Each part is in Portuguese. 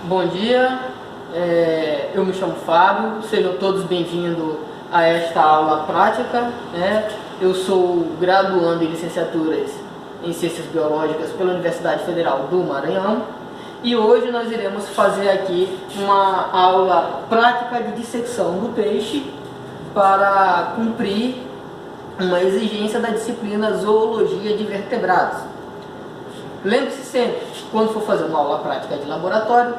Bom dia, eu me chamo Fábio, sejam todos bem-vindos a esta aula prática. Eu sou graduando em licenciaturas em Ciências Biológicas pela Universidade Federal do Maranhão e hoje nós iremos fazer aqui uma aula prática de dissecção do peixe para cumprir uma exigência da disciplina Zoologia de Vertebrados. Lembre-se sempre, quando for fazer uma aula prática de laboratório,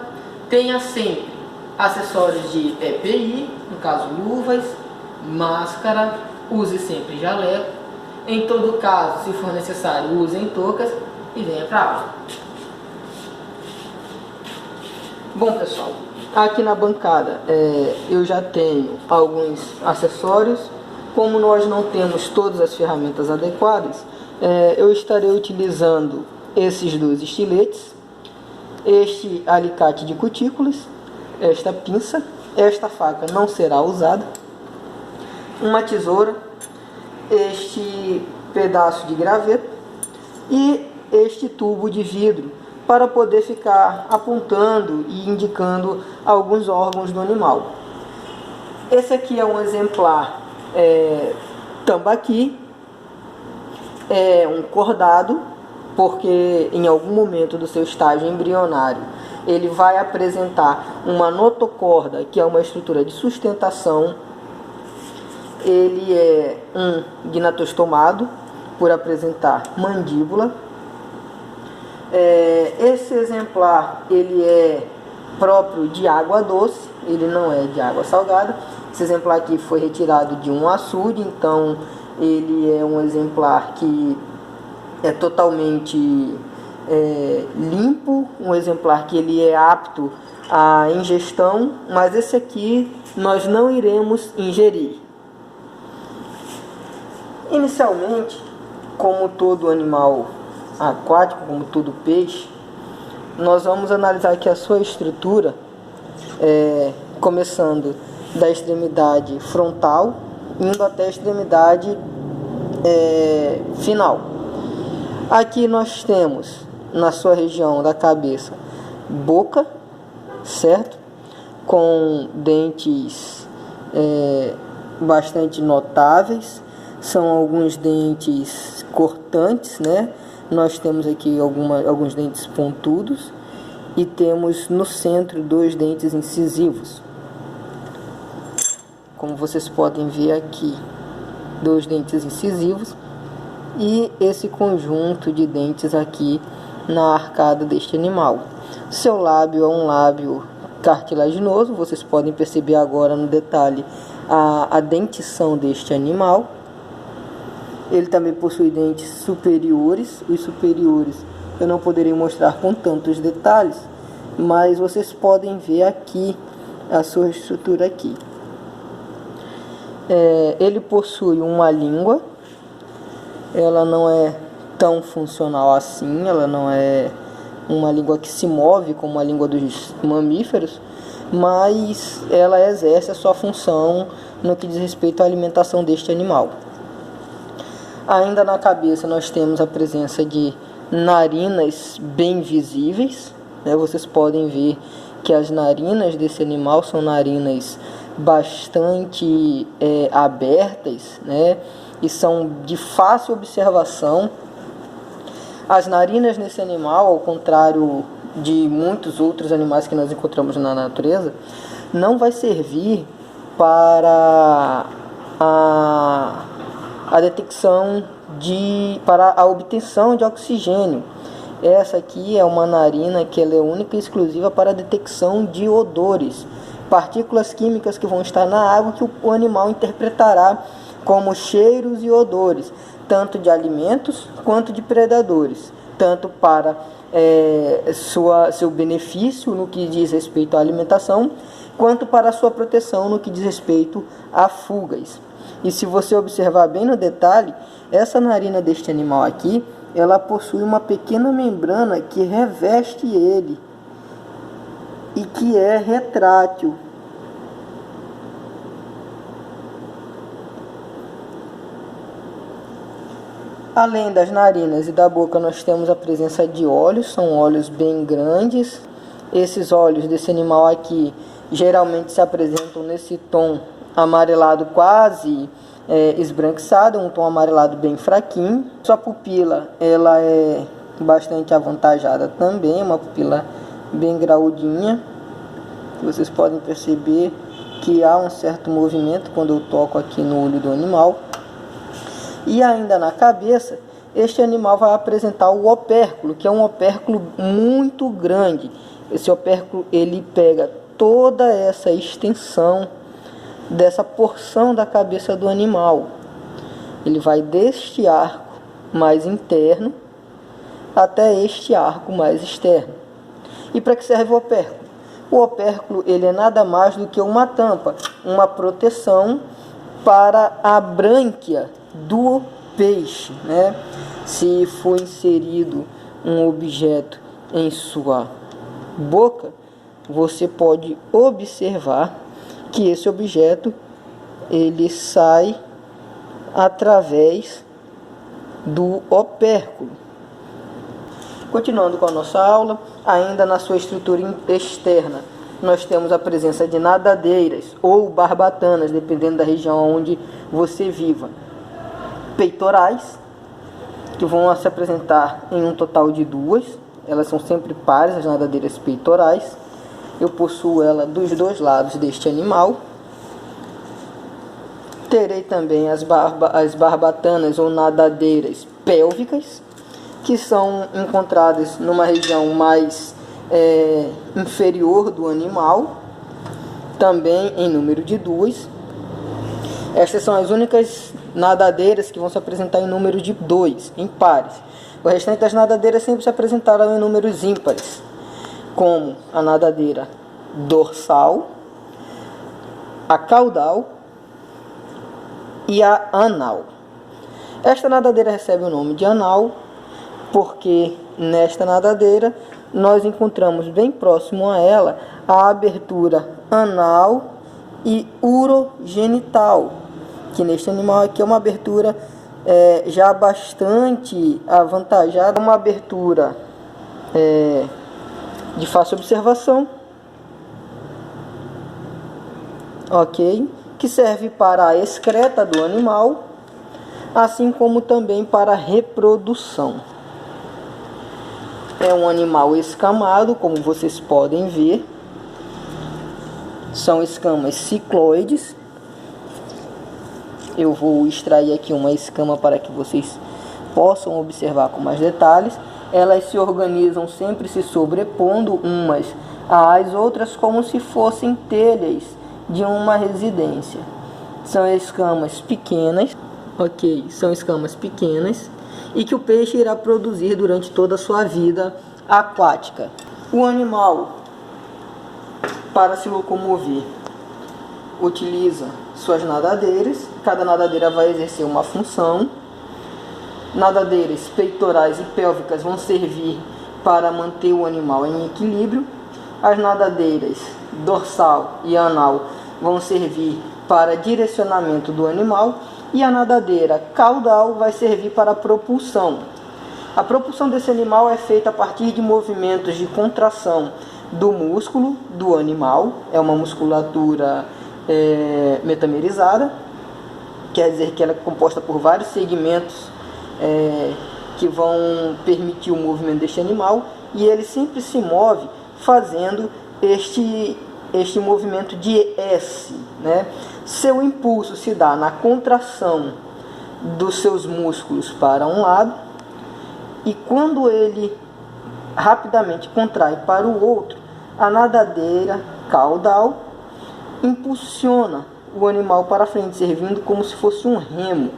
tenha sempre acessórios de EPI, no caso luvas, máscara, use sempre jaleco. Em todo caso, se for necessário, usem toucas e venha para a aula. Bom pessoal, aqui na bancada eu já tenho alguns acessórios. Como nós não temos todas as ferramentas adequadas, eu estarei utilizando esses dois estiletes, este alicate de cutículas, esta pinça, esta faca não será usada, uma tesoura, este pedaço de graveto e este tubo de vidro para poder ficar apontando e indicando alguns órgãos do animal. Esse aqui é um exemplar tambaqui, é um cordado, porque em algum momento do seu estágio embrionário ele vai apresentar uma notocorda, que é uma estrutura de sustentação. Ele é um gnatostomado, por apresentar mandíbula. Esse exemplar ele é próprio de água doce, ele não é de água salgada. Esse exemplar aqui foi retirado de um açude, então ele é um exemplar que é totalmente limpo, um exemplar que ele é apto à ingestão, mas esse aqui nós não iremos ingerir. Inicialmente, como todo animal aquático, como todo peixe, nós vamos analisar aqui a sua estrutura, começando da extremidade frontal, indo até a extremidade final. Aqui nós temos na sua região da cabeça boca, certo? Com dentes bastante notáveis, são alguns dentes cortantes, né? Nós temos aqui alguns dentes pontudos e temos no centro dois dentes incisivos. Como vocês podem ver aqui, dois dentes incisivos e esse conjunto de dentes aqui na arcada deste animal. Seu lábio é um lábio cartilaginoso, vocês podem perceber agora no detalhe a dentição deste animal. Ele também possui dentes superiores. Os superiores eu não poderei mostrar com tantos detalhes, mas vocês podem ver aqui a sua estrutura aqui. Ele possui uma língua. Ela não é tão funcional assim, ela não é uma língua que se move como a língua dos mamíferos, mas ela exerce a sua função no que diz respeito à alimentação deste animal. Ainda na cabeça nós temos a presença de narinas bem visíveis, né? Vocês podem ver que as narinas desse animal são narinas bastante abertas, né? E são de fácil observação. As narinas nesse animal, ao contrário de muitos outros animais que nós encontramos na natureza, não vai servir para a detecção para a obtenção de oxigênio. Essa aqui é uma narina que ela é única e exclusiva para a detecção de odores, partículas químicas que vão estar na água que o animal interpretará como cheiros e odores, tanto de alimentos quanto de predadores, tanto para seu benefício no que diz respeito à alimentação, quanto para a sua proteção no que diz respeito a fugas. E se você observar bem no detalhe, essa narina deste animal aqui, ela possui uma pequena membrana que reveste ele e que é retrátil. Além das narinas e da boca, nós temos a presença de olhos, são olhos bem grandes, Esses olhos desse animal aqui geralmente se apresentam nesse tom amarelado quase esbranquiçado, um tom amarelado bem fraquinho. Sua pupila ela é bastante avantajada também, uma pupila bem graudinha. Vocês podem perceber que há um certo movimento quando eu toco aqui no olho do animal. E ainda na cabeça, este animal vai apresentar o opérculo, que é um opérculo muito grande. Esse opérculo ele pega toda essa extensão dessa porção da cabeça do animal. Ele vai deste arco mais interno até este arco mais externo. E para que serve o opérculo? O opérculo ele é nada mais do que uma tampa, uma proteção para a brânquia do peixe, né? Se for inserido um objeto em sua boca, você pode observar que esse objeto ele sai através do opérculo. Continuando com a nossa aula, ainda na sua estrutura externa, nós temos a presença de nadadeiras ou barbatanas, dependendo da região onde você viva. Peitorais, que vão se apresentar em um total de duas. Elas são sempre pares, as nadadeiras peitorais. Eu possuo ela dos dois lados deste animal. Terei também as barbatanas ou nadadeiras pélvicas, que são encontradas numa região mais inferior do animal, também em número de duas. Estas são as únicas nadadeiras que vão se apresentar em número de 2, em pares. O restante das nadadeiras sempre se apresentaram em números ímpares, como a nadadeira dorsal, a caudal e a anal. Esta nadadeira recebe o nome de anal porque nesta nadadeira nós encontramos bem próximo a ela a abertura anal e urogenital, que neste animal aqui é uma abertura já bastante avantajada, uma abertura de fácil observação, ok, que serve para a excreta do animal, assim como também para a reprodução. É um animal escamado, como vocês podem ver. São escamas cicloides. Eu vou extrair aqui uma escama para que vocês possam observar com mais detalhes. Elas se organizam sempre se sobrepondo umas às outras como se fossem telhas de uma residência. São escamas pequenas, ok? São escamas pequenas e que o peixe irá produzir durante toda a sua vida aquática. O animal, para se locomover, utiliza suas nadadeiras. Cada nadadeira vai exercer uma função. Nadadeiras peitorais e pélvicas vão servir para manter o animal em equilíbrio. As nadadeiras dorsal e anal vão servir para direcionamento do animal. E a nadadeira caudal vai servir para a propulsão. A propulsão desse animal é feita a partir de movimentos de contração do músculo do animal. É uma musculatura metamerizada, quer dizer que ela é composta por vários segmentos que vão permitir o movimento deste animal, e ele sempre se move fazendo este movimento de S, né? Seu impulso se dá na contração dos seus músculos para um lado, e quando ele rapidamente contrai para o outro, a nadadeira caudal impulsiona o animal para frente, servindo como se fosse um remo,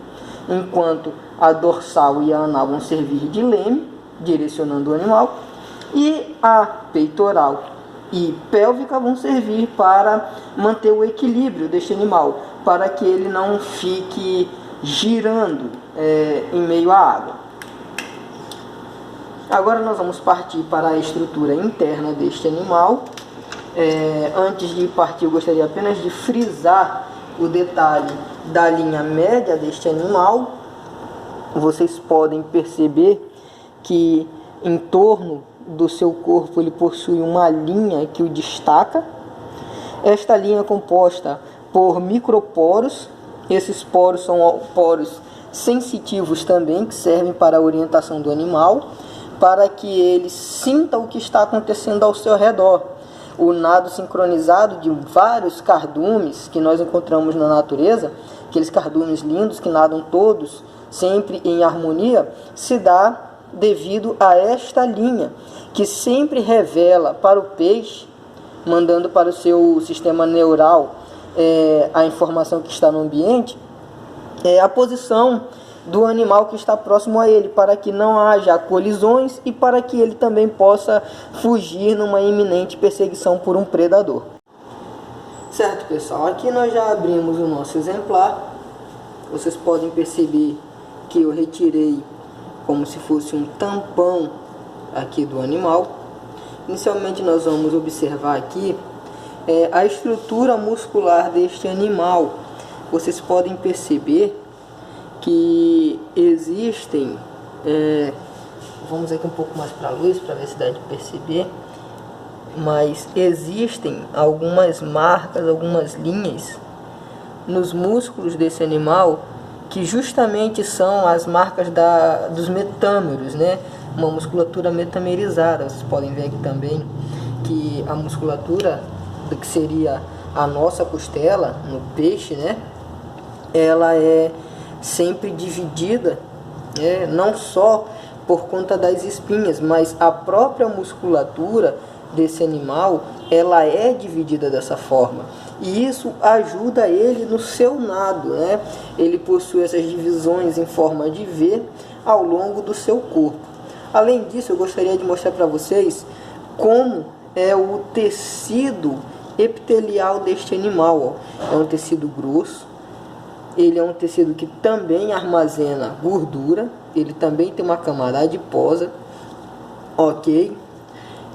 enquanto a dorsal e a anal vão servir de leme, direcionando o animal, e a peitoral e pélvica vão servir para manter o equilíbrio deste animal, para que ele não fique girando em meio à água. Agora nós vamos partir para a estrutura interna deste animal. Antes de partir, eu gostaria apenas de frisar o detalhe da linha média deste animal. Vocês podem perceber que em torno do seu corpo ele possui uma linha que o destaca. Esta linha é composta por microporos. Esses poros são poros sensitivos também, que servem para a orientação do animal, para que ele sinta o que está acontecendo ao seu redor. O nado sincronizado de vários cardumes que nós encontramos na natureza, aqueles cardumes lindos que nadam todos sempre em harmonia, se dá devido a esta linha, que sempre revela para o peixe, mandando para o seu sistema neural a informação que está no ambiente, a posição do animal que está próximo a ele, para que não haja colisões e para que ele também possa fugir numa iminente perseguição por um predador. Certo, pessoal, aqui nós já abrimos o nosso exemplar. Vocês podem perceber que eu retirei como se fosse um tampão aqui do animal. Inicialmente nós vamos observar aqui a estrutura muscular deste animal. Vocês podem perceber que existem, vamos aqui um pouco mais para a luz para ver se dá de perceber, mas existem algumas marcas, algumas linhas nos músculos desse animal que justamente são as marcas dos metâmeros, né? Uma musculatura metamerizada. Vocês podem ver aqui também que a musculatura do que seria a nossa costela no peixe, né? Ela é sempre dividida, não só por conta das espinhas, mas a própria musculatura desse animal, ela é dividida dessa forma. E isso ajuda ele no seu nado, né? Ele possui essas divisões em forma de V ao longo do seu corpo. Além disso, eu gostaria de mostrar para vocês como é o tecido epitelial deste animal. É um tecido grosso. Ele é um tecido que também armazena gordura. Ele também tem uma camada adiposa. Ok.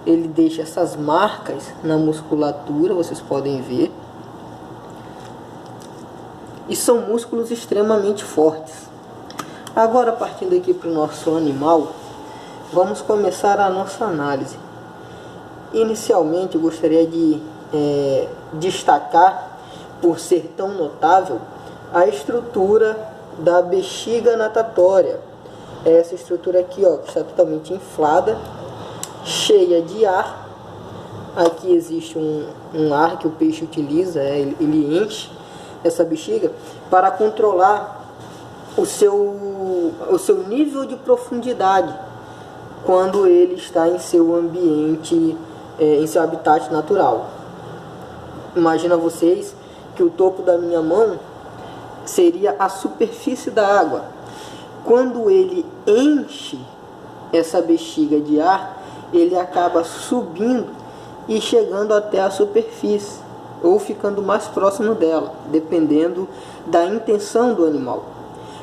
Ele deixa essas marcas na musculatura, vocês podem ver. E são músculos extremamente fortes. Agora, partindo aqui para o nosso animal, vamos começar a nossa análise. Inicialmente, eu gostaria de destacar, por ser tão notável, a estrutura da bexiga natatória. Essa estrutura aqui, ó, que está totalmente inflada, cheia de ar. Aqui existe um ar que o peixe utiliza, ele enche essa bexiga para controlar o seu nível de profundidade quando ele está em seu ambiente, em seu habitat natural. Imagina vocês que o topo da minha mão seria a superfície da água. Quando ele enche essa bexiga de ar, ele acaba subindo e chegando até a superfície, ou ficando mais próximo dela, dependendo da intenção do animal.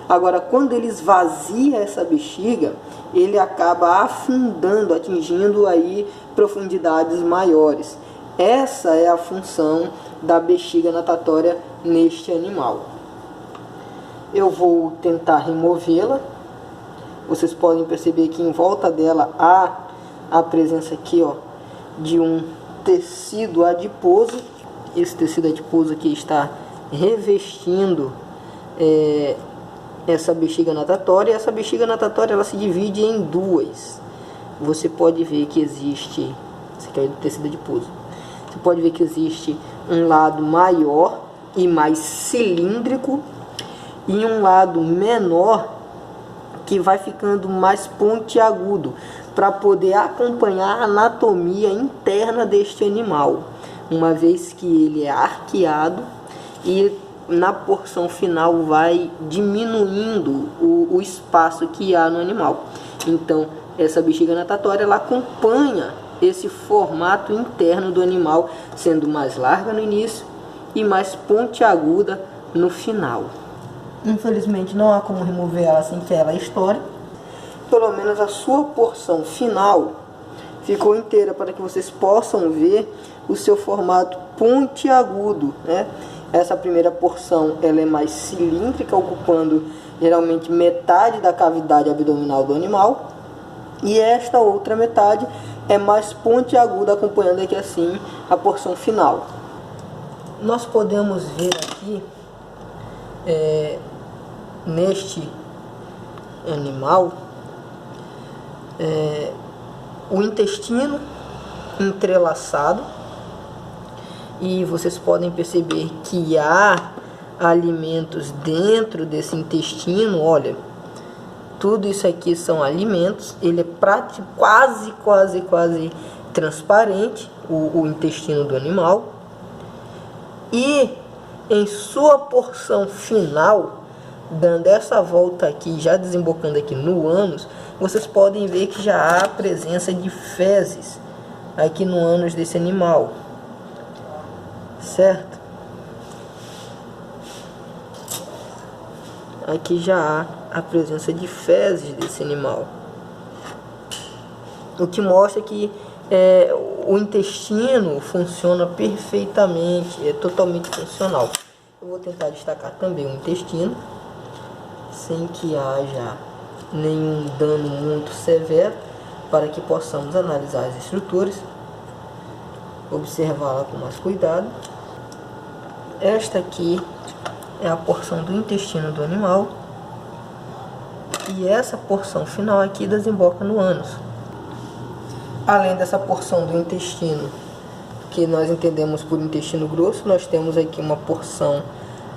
Agora, quando ele esvazia essa bexiga, ele acaba afundando, atingindo aí profundidades maiores. Essa é a função da bexiga natatória neste animal. Eu vou tentar removê-la. Vocês podem perceber que em volta dela há a presença aqui, ó, de um tecido adiposo. Esse tecido adiposo aqui está revestindo essa bexiga natatória. Essa bexiga natatória, ela se divide em duas. Você pode ver que existe, esse aqui é do tecido adiposo. Você pode ver que existe um lado maior e mais cilíndrico e um lado menor que vai ficando mais pontiagudo para poder acompanhar a anatomia interna deste animal, uma vez que ele é arqueado e na porção final vai diminuindo o espaço que há no animal. Então essa bexiga natatória, ela acompanha esse formato interno do animal, sendo mais larga no início e mais pontiaguda no final. Infelizmente não há como remover ela sem que ela estoure. Pelo menos a sua porção final ficou inteira para que vocês possam ver o seu formato pontiagudo, né? Essa primeira porção, ela é mais cilíndrica, ocupando geralmente metade da cavidade abdominal do animal, e esta outra metade é mais pontiaguda, acompanhando aqui assim a porção final. Nós podemos ver aqui neste animal o intestino entrelaçado, e vocês podem perceber que há alimentos dentro desse intestino. Olha, tudo isso aqui são alimentos. Ele é quase transparente, o intestino do animal. E em sua porção final, dando essa volta aqui, já desembocando aqui no ânus, vocês podem ver que já há a presença de fezes aqui no ânus desse animal, certo? Aqui já há a presença de fezes desse animal, o que mostra que o intestino funciona perfeitamente, é totalmente funcional. Eu vou tentar destacar também o intestino, sem que haja nenhum dano muito severo, para que possamos analisar as estruturas, observá-la com mais cuidado. Esta aqui é a porção do intestino do animal, e essa porção final aqui desemboca no ânus. Além dessa porção do intestino, que nós entendemos por intestino grosso, nós temos aqui uma porção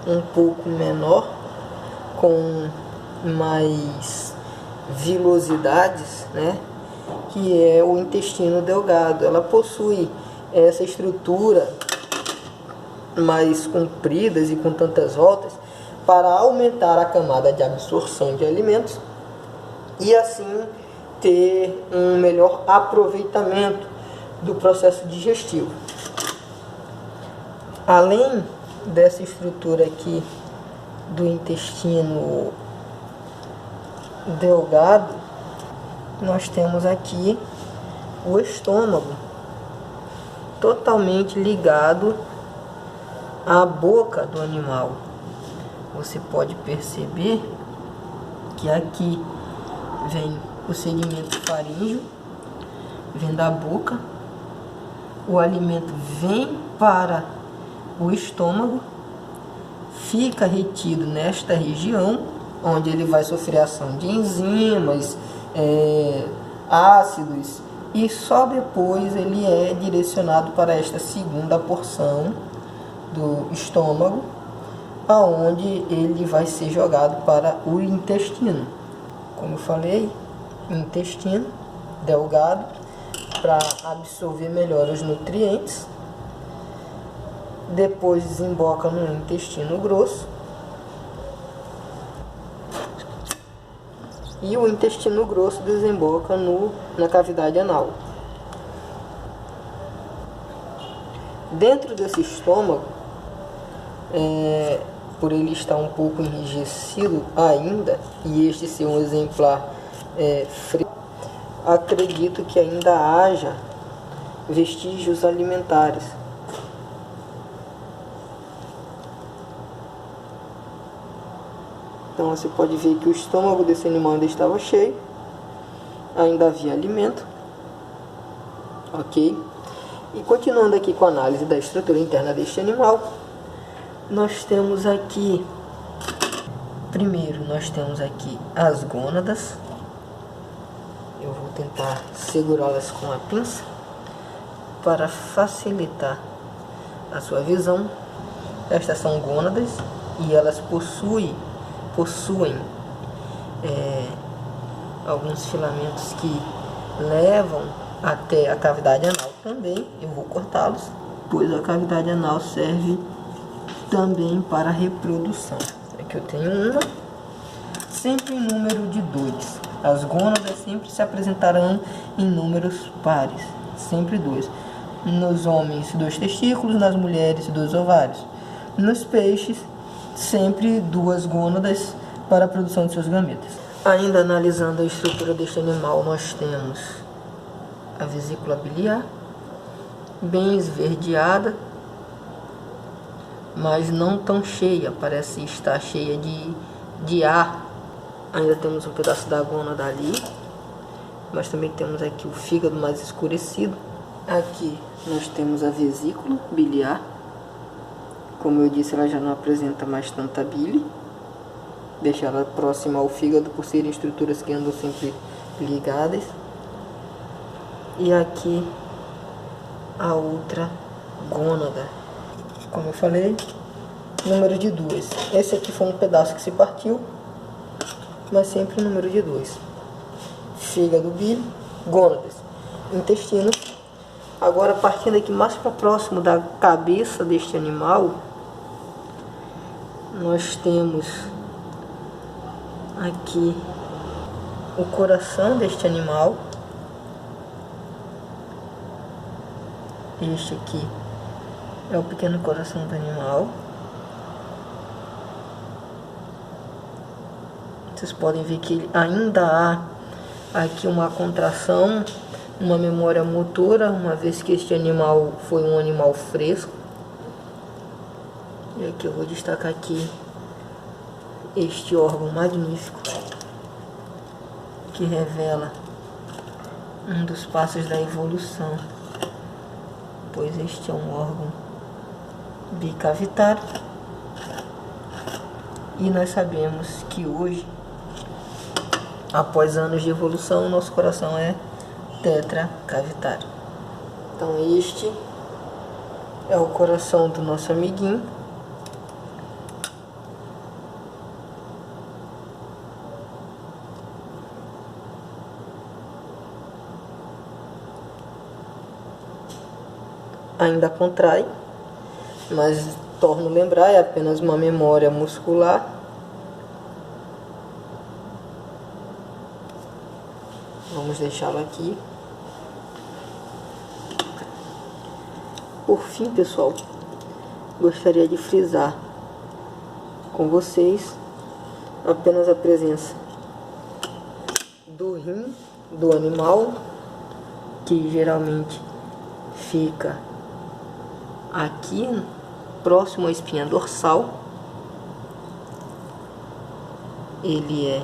um pouco menor, com mais vilosidades, né? Que é o intestino delgado. Ela possui essa estrutura mais compridas e com tantas voltas para aumentar a camada de absorção de alimentos e assim ter um melhor aproveitamento do processo digestivo. Além dessa estrutura aqui do intestino delgado, nós temos aqui o estômago, totalmente ligado à boca do animal. Você pode perceber que aqui vem o segmento faríngeo, vem da boca, o alimento vem para o estômago, fica retido nesta região, onde ele vai sofrer ação de enzimas, ácidos, e só depois ele é direcionado para esta segunda porção do estômago, aonde ele vai ser jogado para o intestino. Como eu falei, intestino delgado, para absorver melhor os nutrientes. Depois desemboca no intestino grosso, e o intestino grosso desemboca na cavidade anal. Dentro desse estômago, por ele estar um pouco enrijecido ainda, e este ser um exemplar frio, acredito que ainda haja vestígios alimentares. Então você pode ver que o estômago desse animal ainda estava cheio, ainda havia alimento, ok? E continuando aqui com a análise da estrutura interna deste animal, nós temos aqui, primeiro nós temos aqui as gônadas. Eu vou tentar segurá-las com a pinça para facilitar a sua visão. Estas são gônadas e elas possuem alguns filamentos que levam até a cavidade anal também. Eu vou cortá-los, pois a cavidade anal serve também para a reprodução. Aqui eu tenho uma, sempre em número de 2. As gônadas sempre se apresentarão em números pares, sempre 2. Nos homens, 2 testículos, nas mulheres, 2 ovários. Nos peixes, sempre 2 gônadas para a produção de seus gametas. Ainda analisando a estrutura deste animal, nós temos a vesícula biliar, bem esverdeada, mas não tão cheia, parece estar cheia de ar. Ainda temos um pedaço da gônada ali, mas também temos aqui o fígado mais escurecido. Aqui nós temos a vesícula biliar. Como eu disse, ela já não apresenta mais tanta bile. Deixa ela próxima ao fígado por serem estruturas que andam sempre ligadas. E aqui a outra gônada. Como eu falei, número de 2. Esse aqui foi um pedaço que se partiu, mas sempre número de 2. Fígado, bile, gônadas, intestino. Agora, partindo aqui mais para próximo da cabeça deste animal, nós temos aqui o coração deste animal. Este aqui é o pequeno coração do animal. Vocês podem ver que ainda há aqui uma contração, uma memória motora, uma vez que este animal foi um animal fresco. E aqui eu vou destacar aqui este órgão magnífico que revela um dos passos da evolução, pois este é um órgão bicavitário e nós sabemos que hoje, após anos de evolução, nosso coração é tetracavitário. Então este é o coração do nosso amiguinho. Ainda contrai, mas torno a lembrar, é apenas uma memória muscular. Vamos deixá-lo aqui. Por fim, pessoal, gostaria de frisar com vocês apenas a presença do rim do animal, que geralmente fica aqui próximo à espinha dorsal. Ele é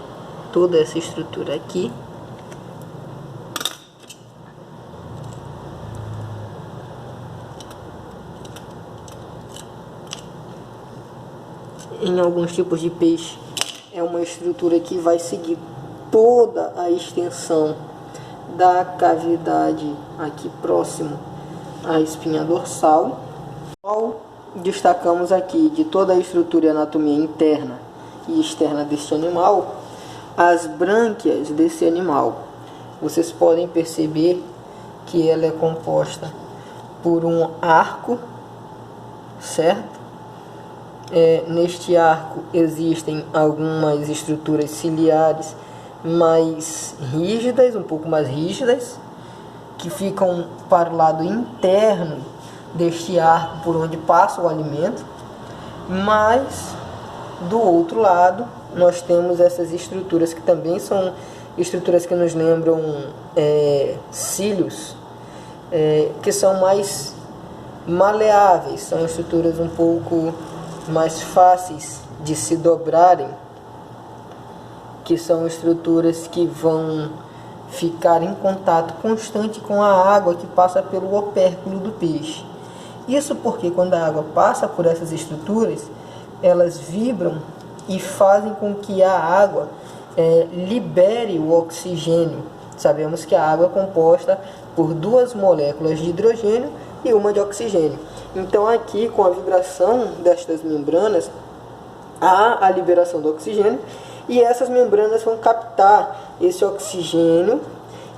toda essa estrutura aqui. Em alguns tipos de peixe é uma estrutura que vai seguir toda a extensão da cavidade aqui próximo à espinha dorsal. Destacamos aqui de toda a estrutura e anatomia interna e externa deste animal, as brânquias desse animal. Vocês podem perceber que ela é composta por um arco, certo? Neste arco existem algumas estruturas ciliares mais rígidas, um pouco mais rígidas, que ficam para o lado interno deste arco por onde passa o alimento, mas do outro lado nós temos essas estruturas que também são estruturas que nos lembram cílios, que são mais maleáveis, são estruturas um pouco mais fáceis de se dobrarem, que são estruturas que vão ficar em contato constante com a água que passa pelo opérculo do peixe. Isso porque quando a água passa por essas estruturas, elas vibram e fazem com que a água libere o oxigênio. Sabemos que a água é composta por 2 moléculas de hidrogênio e uma de oxigênio. Então aqui, com a vibração destas membranas, há a liberação do oxigênio, e essas membranas vão captar esse oxigênio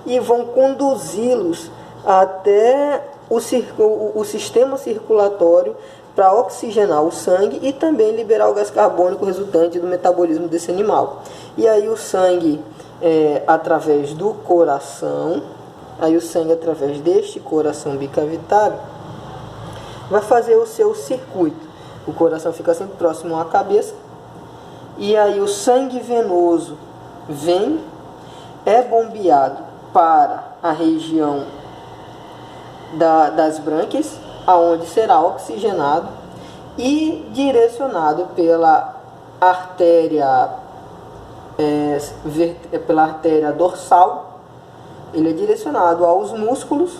e vão conduzi-los até o sistema circulatório para oxigenar o sangue e também liberar o gás carbônico resultante do metabolismo desse animal. E aí o sangue, através do coração, através deste coração bicavitário, vai fazer o seu circuito. O coração fica sempre próximo à cabeça, e aí o sangue venoso vem, é bombeado para a região das brânquias, aonde será oxigenado e direcionado pela artéria dorsal ele é direcionado aos músculos.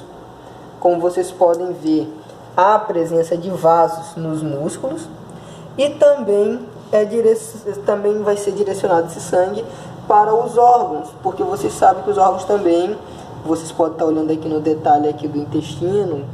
Como vocês podem ver, há a presença de vasos nos músculos e também também vai ser direcionado esse sangue para os órgãos, porque vocês sabem que os órgãos também, vocês podem estar olhando aqui no detalhe aqui do intestino,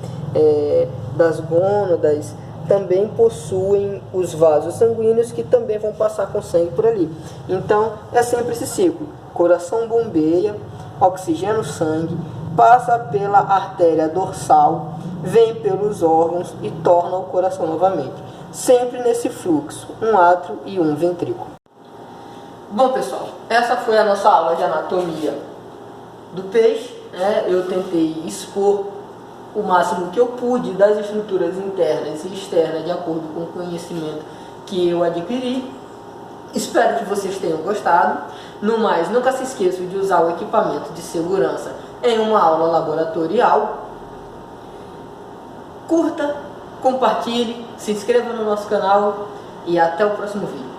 das gônadas, também possuem os vasos sanguíneos que também vão passar com sangue por ali. Então é sempre esse ciclo: coração bombeia, oxigena o sangue, passa pela artéria dorsal, vem pelos órgãos e torna o coração novamente. Sempre nesse fluxo, um átrio e um ventrículo. Bom, pessoal, essa foi a nossa aula de anatomia do peixe. Eu tentei expor o máximo que eu pude das estruturas internas e externas de acordo com o conhecimento que eu adquiri. Espero que vocês tenham gostado. No mais, nunca se esqueçam de usar o equipamento de segurança em uma aula laboratorial. Curta, compartilhe, se inscreva no nosso canal e até o próximo vídeo.